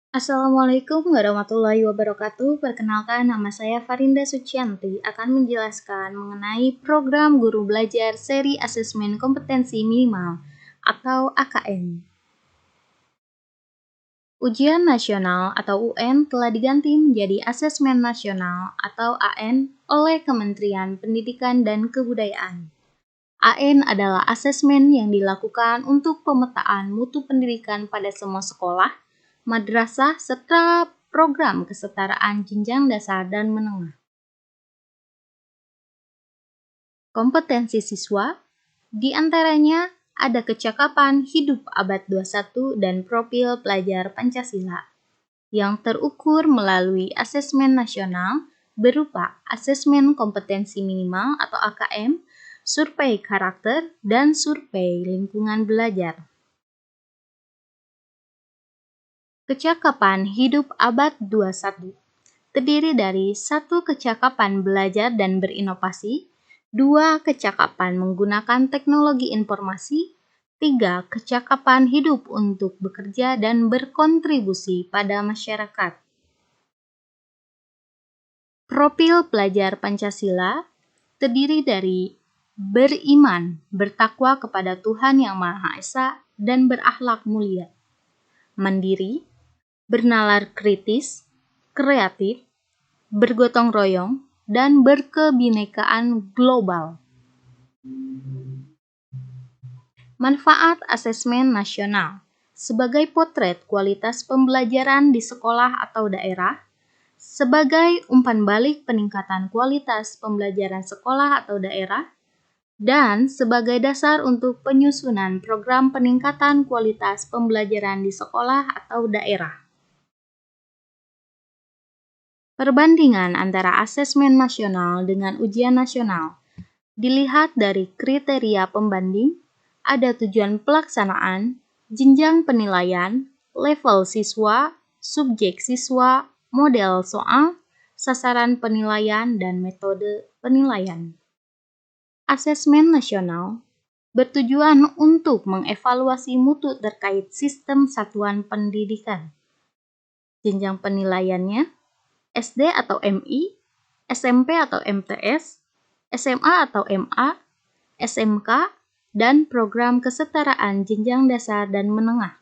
Assalamualaikum warahmatullahi wabarakatuh. Perkenalkan, nama saya Farinda Sucianti akan menjelaskan mengenai program guru belajar seri asesmen kompetensi minimal atau AKM. Ujian nasional atau UN telah diganti menjadi asesmen nasional atau AN oleh Kementerian Pendidikan dan Kebudayaan. AN adalah asesmen yang dilakukan untuk pemetaan mutu pendidikan pada semua sekolah, madrasah, serta program kesetaraan jenjang dasar dan menengah. Kompetensi siswa, di antaranya ada kecakapan hidup abad 21 dan profil pelajar Pancasila, yang terukur melalui asesmen nasional berupa asesmen kompetensi minimal atau AKM, survei karakter, dan survei lingkungan belajar. Kecakapan hidup abad 21 terdiri dari 1 kecakapan belajar dan berinovasi, 2 kecakapan menggunakan teknologi informasi, 3 kecakapan hidup untuk bekerja dan berkontribusi pada masyarakat. Profil pelajar Pancasila terdiri dari beriman, bertakwa kepada Tuhan Yang Maha Esa, dan berakhlak mulia, mandiri, bernalar kritis, kreatif, bergotong royong, dan berkebinekaan global. Manfaat asesmen nasional sebagai potret kualitas pembelajaran di sekolah atau daerah, sebagai umpan balik peningkatan kualitas pembelajaran sekolah atau daerah, dan sebagai dasar untuk penyusunan program peningkatan kualitas pembelajaran di sekolah atau daerah. Perbandingan antara asesmen nasional dengan ujian nasional dilihat dari kriteria pembanding, ada tujuan pelaksanaan, jenjang penilaian, level siswa, subjek siswa, model soal, sasaran penilaian, dan metode penilaian. Asesmen nasional bertujuan untuk mengevaluasi mutu terkait sistem satuan pendidikan. Jenjang penilaiannya SD atau MI, SMP atau MTS, SMA atau MA, SMK, dan program kesetaraan jenjang dasar dan menengah.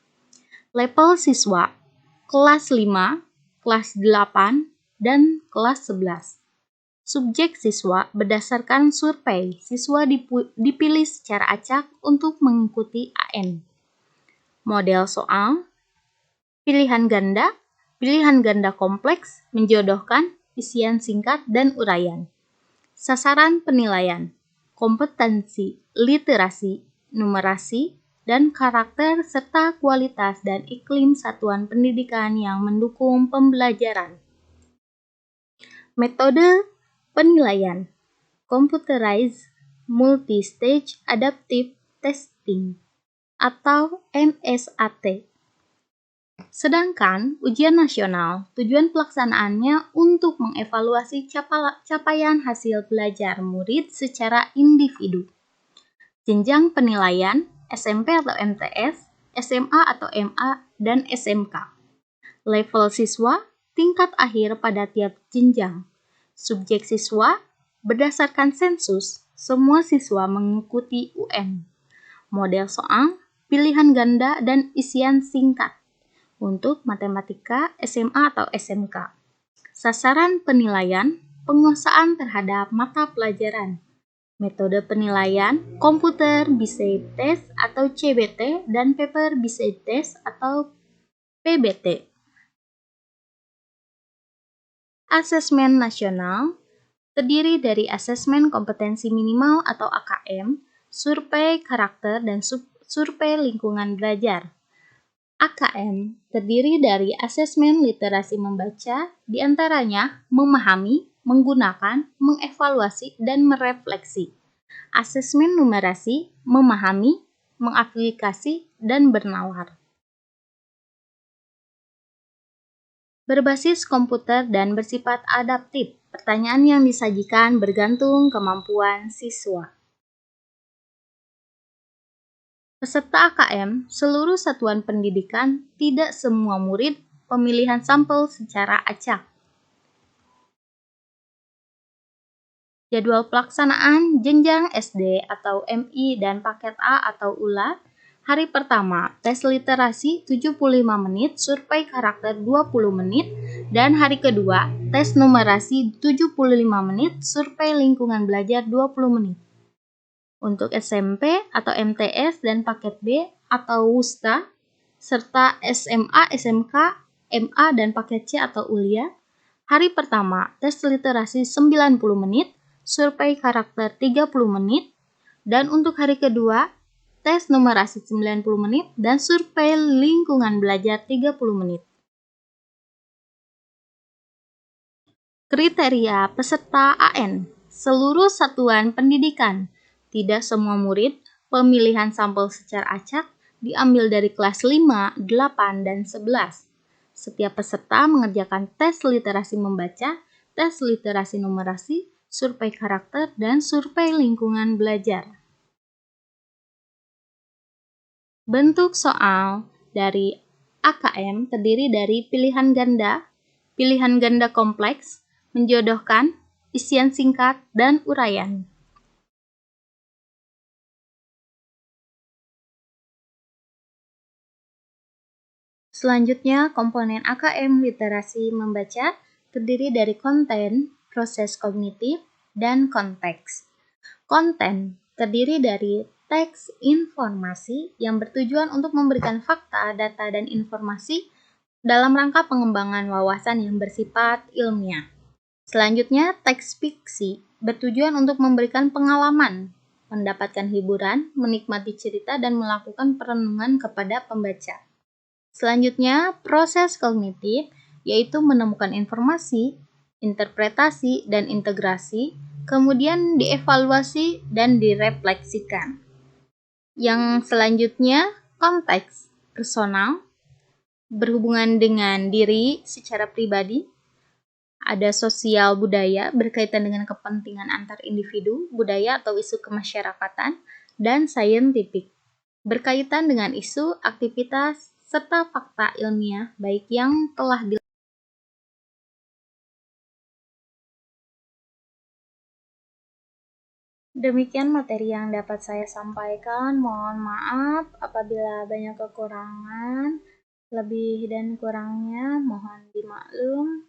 Level siswa, kelas 5, kelas 8, dan kelas 11. Subjek siswa berdasarkan survei, siswa dipilih secara acak untuk mengikuti AN. Model soal, pilihan ganda kompleks, menjodohkan, isian singkat, dan uraian. Sasaran penilaian, kompetensi, literasi, numerasi, dan karakter serta kualitas dan iklim satuan pendidikan yang mendukung pembelajaran. Metode penilaian, Computerized Multi-Stage Adaptive Testing atau MSAT. Sedangkan ujian nasional, tujuan pelaksanaannya untuk mengevaluasi capaian hasil belajar murid secara individu. Jenjang penilaian, SMP atau MTS, SMA atau MA, dan SMK. Level siswa, tingkat akhir pada tiap jenjang. Subjek siswa, berdasarkan sensus, semua siswa mengikuti UN. Model soal, pilihan ganda, dan isian singkat. Untuk matematika, SMA atau SMK. Sasaran penilaian, penguasaan terhadap mata pelajaran. Metode penilaian, Computer Based Test atau CBT dan Paper Based Test atau PBT. Asesmen nasional terdiri dari asesmen kompetensi minimal atau AKM, survei karakter, dan survei lingkungan belajar. AKM terdiri dari asesmen literasi membaca, diantaranya memahami, menggunakan, mengevaluasi, dan merefleksi. Asesmen numerasi, memahami, mengaplikasi, dan bernalar. Berbasis komputer dan bersifat adaptif, pertanyaan yang disajikan bergantung kemampuan siswa. Peserta AKM, seluruh satuan pendidikan, tidak semua murid pemilihan sampel secara acak. Jadwal pelaksanaan jenjang SD atau MI dan paket A atau ULA. Hari pertama, tes literasi 75 menit, survei karakter 20 menit, dan hari kedua, tes numerasi 75 menit, survei lingkungan belajar 20 menit. Untuk SMP atau MTS dan paket B atau WUSTA, serta SMA, SMK, MA, dan paket C atau ULIA, hari pertama, tes literasi 90 menit, survei karakter 30 menit, dan untuk hari kedua, tes numerasi 90 menit, dan survei lingkungan belajar 30 menit. Kriteria peserta AN, seluruh satuan pendidikan, tidak semua murid, pemilihan sampel secara acak, diambil dari kelas 5, 8, dan 11. Setiap peserta mengerjakan tes literasi membaca, tes literasi numerasi, survei karakter, dan survei lingkungan belajar. Bentuk soal dari AKM terdiri dari pilihan ganda kompleks, menjodohkan, isian singkat, dan uraian. Selanjutnya, komponen AKM literasi membaca terdiri dari konten, proses kognitif, dan konteks. Konten terdiri dari teks informasi yang bertujuan untuk memberikan fakta, data, dan informasi dalam rangka pengembangan wawasan yang bersifat ilmiah. Selanjutnya, teks fiksi bertujuan untuk memberikan pengalaman, mendapatkan hiburan, menikmati cerita, dan melakukan perenungan kepada pembaca. Selanjutnya, proses kognitif yaitu menemukan informasi, interpretasi, dan integrasi, kemudian dievaluasi dan direfleksikan. Yang selanjutnya, konteks personal, berhubungan dengan diri secara pribadi, ada sosial budaya berkaitan dengan kepentingan antar individu, budaya atau isu kemasyarakatan, dan saintifik berkaitan dengan isu, aktivitas, serta fakta ilmiah baik yang telah Demikian materi yang dapat saya sampaikan. Mohon maaf apabila banyak kekurangan. Lebih dan kurangnya mohon dimaklum.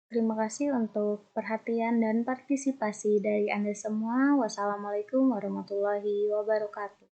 Terima kasih untuk perhatian dan partisipasi dari Anda semua. Wassalamualaikum warahmatullahi wabarakatuh.